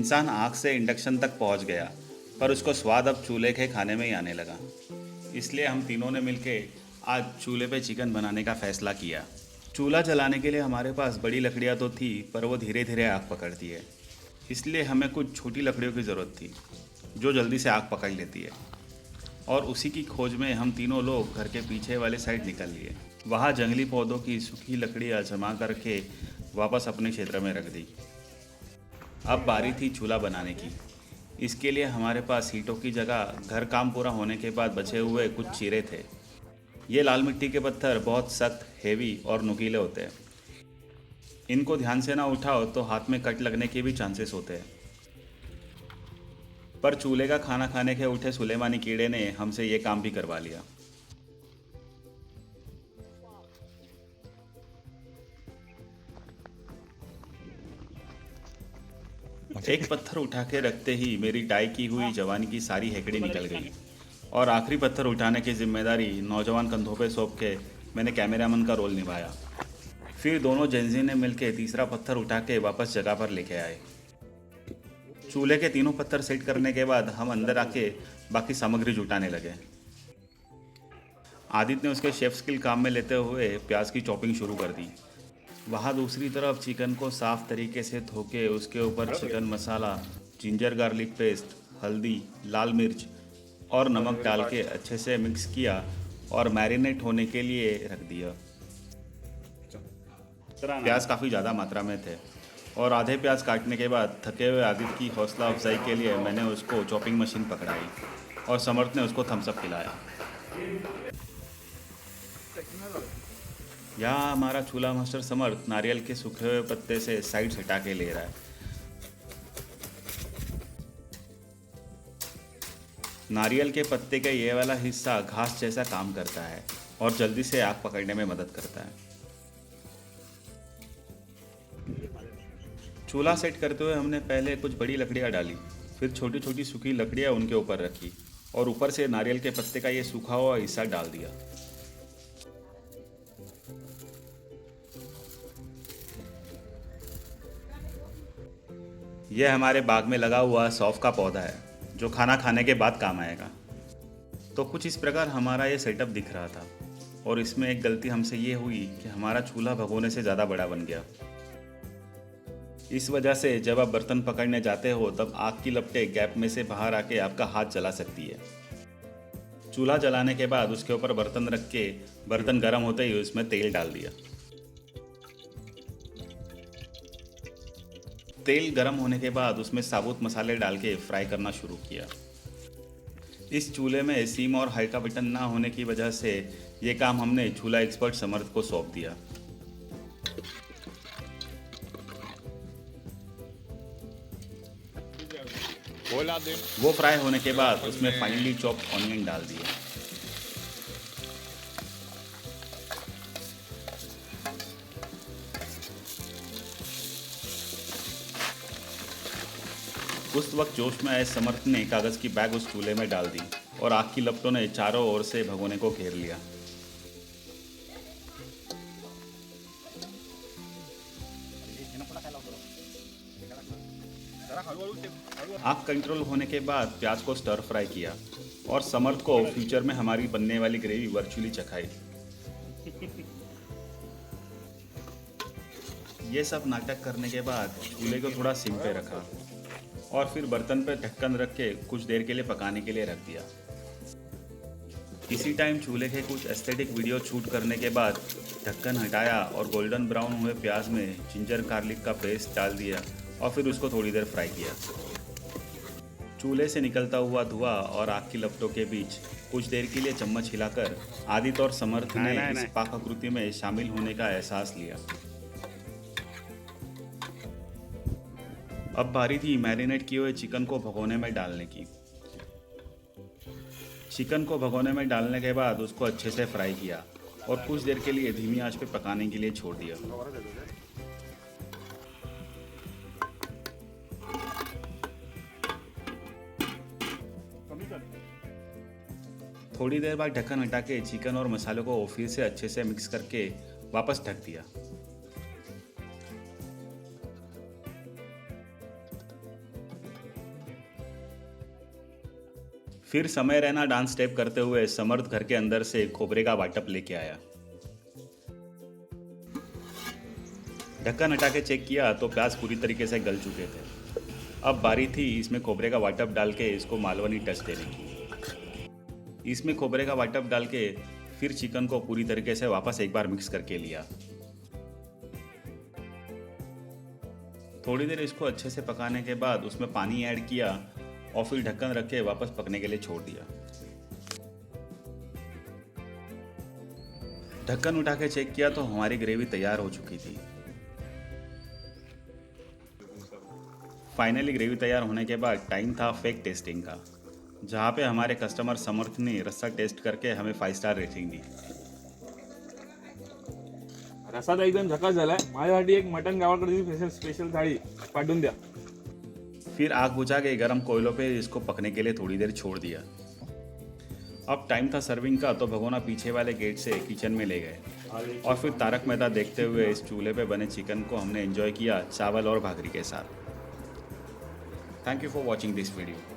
इंसान आग से इंडक्शन तक पहुंच गया, पर उसको स्वाद अब चूल्हे के खाने में ही आने लगा। इसलिए हम तीनों ने मिलके आज चूल्हे पे चिकन बनाने का फैसला किया। चूल्हा जलाने के लिए हमारे पास बड़ी लकड़ियाँ तो थी, पर वो धीरे धीरे आग पकड़ती है। इसलिए हमें कुछ छोटी लकड़ियों की ज़रूरत थी, जो जल्दी से आग पकड़ लेती है। और उसी की खोज में हम तीनों लोग घर के पीछे वाले साइड निकल लिए। वहाँ जंगली पौधों की सूखी लकड़ियाँ जमा करके वापस अपने क्षेत्र में रख दी। अब बारी थी चूल्हा बनाने की। इसके लिए हमारे पास ईंटों की जगह घर काम पूरा होने के बाद बचे हुए कुछ चीरे थे। ये लाल मिट्टी के पत्थर बहुत सख्त, हेवी और नुकीले होते हैं। इनको ध्यान से ना उठाओ तो हाथ में कट लगने के भी चांसेस होते हैं। पर चूल्हे का खाना खाने के उठे सुलेमानी कीड़े ने हमसे ये काम भी करवा लिया। एक पत्थर उठा के रखते ही मेरी टाई की हुई जवानी की सारी हेकड़ी निकल गई, और आखिरी पत्थर उठाने की जिम्मेदारी नौजवान कंधों पे सौंप के मैंने कैमरामैन का रोल निभाया। फिर दोनों जेंजी ने मिलकर तीसरा पत्थर उठा के वापस जगह पर लेके आए। चूल्हे के तीनों पत्थर सेट करने के बाद हम अंदर आके बाकी सामग्री जुटाने लगे। आदित्य ने उसके शेफ स्किल काम में लेते हुए प्याज की चॉपिंग शुरू कर दी। वहाँ दूसरी तरफ चिकन को साफ तरीके से धो के उसके ऊपर चिकन मसाला, जिंजर गार्लिक पेस्ट, हल्दी, लाल मिर्च और नमक डाल के अच्छे से मिक्स किया और मैरिनेट होने के लिए रख दिया। प्याज काफ़ी ज़्यादा मात्रा में थे, और आधे प्याज काटने के बाद थके हुए आदित्य की हौसला अफजाई के लिए मैंने उसको चॉपिंग मशीन पकड़ाई और समर्थ ने उसको थम्स अप पिलाया। यहाँ हमारा चूल्हा मास्टर समर्थ नारियल के सूखे हुए पत्ते से साइड हटा के ले रहा है। नारियल के पत्ते का ये वाला हिस्सा घास जैसा काम करता है और जल्दी से आग पकड़ने में मदद करता है। चूल्हा सेट करते हुए हमने पहले कुछ बड़ी लकड़ियाँ डाली, फिर छोटी छोटी सूखी लकड़ियाँ उनके ऊपर रखी और ऊपर से नारियल के पत्ते का ये सूखा हुआ हिस्सा डाल दिया। यह हमारे बाग में लगा हुआ सौंफ का पौधा है, जो खाना खाने के बाद काम आएगा। तो कुछ इस प्रकार हमारा ये सेटअप दिख रहा था, और इसमें एक गलती हमसे ये हुई कि हमारा चूल्हा भगोने से ज़्यादा बड़ा बन गया। इस वजह से जब आप बर्तन पकड़ने जाते हो तब आग की लपटें गैप में से बाहर आके आपका हाथ जला सकती है। चूल्हा जलाने के बाद उसके ऊपर बर्तन रख के बर्तन गर्म होते ही उसमें तेल डाल दिया। तेल गर्म होने के बाद उसमें साबुत मसाले डाल के फ्राई करना शुरू किया। इस चूल्हे में सिम और हाई का बटन ना होने की वजह से ये काम हमने चूल्हा एक्सपर्ट समर्थ को सौंप दिया। वो फ्राई होने के बाद उसमें फाइनली चॉप्ड ऑनियन डाल दिए। उस वक्त जोश में आए समर्थ ने कागज़ की बैग उस चूल्हे में डाल दी और आग की लपटों ने चारों ओर से भगोने को घेर लिया। आग कंट्रोल होने के बाद प्याज को स्टर फ्राई किया और समर्थ को फ्यूचर में हमारी बनने वाली ग्रेवी वर्चुअली चखाई। ये सब नाटक करने के बाद चूल्हे को थोड़ा सिम पे रखा और फिर बर्तन पर ढक्कन रख के कुछ देर के लिए पकाने के लिए रख दिया। इसी टाइम चूल्हे के कुछ एस्थेटिक वीडियो शूट करने के बाद ढक्कन हटाया और गोल्डन ब्राउन हुए प्याज में जिंजर गार्लिक का पेस्ट डाल दिया और फिर उसको थोड़ी देर फ्राई किया। चूल्हे से निकलता हुआ धुआं और आग की लपटों के बीच कुछ देर के लिए चम्मच हिलाकर आदित्य और समर्थ ने इस पाकाकृति में शामिल होने का एहसास लिया। अब बारी थी मैरिनेट किए हुए चिकन को भगोने में डालने की। चिकन को भगोने में डालने के बाद उसको अच्छे से फ्राई किया और कुछ देर के लिए धीमी आंच पे पकाने के लिए छोड़ दिया। थोड़ी देर बाद ढक्कन हटा के चिकन और मसालों को फिर से अच्छे से मिक्स करके वापस ढक दिया। फिर समय रैना डांस स्टेप करते हुए समर्थ घर के अंदर से खोबरे का वाटप लेके आया। ढक्कन हटा के चेक किया तो प्याज पूरी तरीके से गल चुके थे। अब बारी थी इसमें खोबरे का वाटप डाल के इसको मालवनी टच देने की। इसमें खोबरे का वाटप डाल के फिर चिकन को पूरी तरीके से वापस एक बार मिक्स करके लिया। थोड़ी देर इसको अच्छे से पकाने के बाद उसमें पानी ऐड किया और फिर ढक्कन रख के वापस पकने के लिए छोड़ दिया। ढक्कन उठा के चेक किया तो हमारी ग्रेवी तैयार हो चुकी थी। फाइनली ग्रेवी तैयार होने के बाद टाइम था फेक टेस्टिंग का, जहाँ पे हमारे कस्टमर समर्थ ने रस्सा टेस्ट करके हमें 5 स्टार रेटिंग दी। रस्सा तर एकदम झकास झालाय। माझ्यासाठी एक मटन गावाकडची स्पेशल थाळी पाठवून द्या। फिर आग बुझा के गरम कोयलों पे इसको पकने के लिए थोड़ी देर छोड़ दिया। अब टाइम था सर्विंग का तो भगोना पीछे वाले गेट से किचन में ले गए और फिर तारक मेहता देखते हुए इस चूल्हे पे बने चिकन को हमने एंजॉय किया चावल और भाकरी के साथ। Thank you for watching this video.